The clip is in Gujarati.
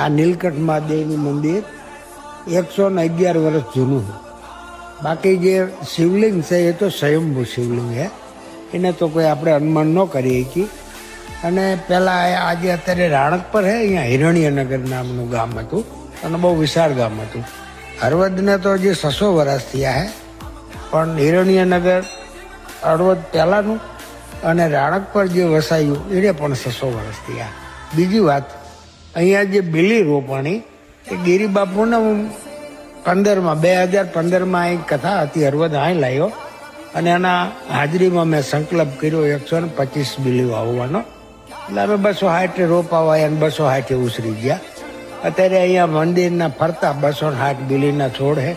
આ નીલકંઠ મહાદેવનું મંદિર 111 વર્ષ જૂનું છે. બાકી જે શિવલિંગ છે એ તો સ્વયંભૂ શિવલિંગ છે, એને તો કોઈ આપણે અનુમાન ન કરી શકીએ. અને પહેલાં આજે અત્યારે રાણક પર છે, અહીંયા હિરણ્યનગર નામનું ગામ હતું અને બહુ વિશાળ ગામ હતું. હળવદને તો હજી 600 વર્ષ થયા છે, પણ હિરણ્યનગર હળવદ પહેલાંનું અને રાણક પર જે વસાયું એને પણ 600 વર્ષ થયા. બીજી વાત, અહીંયા જે બીલી રોપણી એ ગિરિબાપુને 2015માં એક કથા હતી, હળવદ અહીં લાવ્યો અને એના હાજરીમાં મેં સંકલ્પ કર્યો 125 બીલી વાવવાનો. એટલે અમે 260 રોપાવા અને 260 ઉછરી ગયા. અત્યારે અહીંયા મંદિરના ફરતા 260 બીલીના છોડ છે.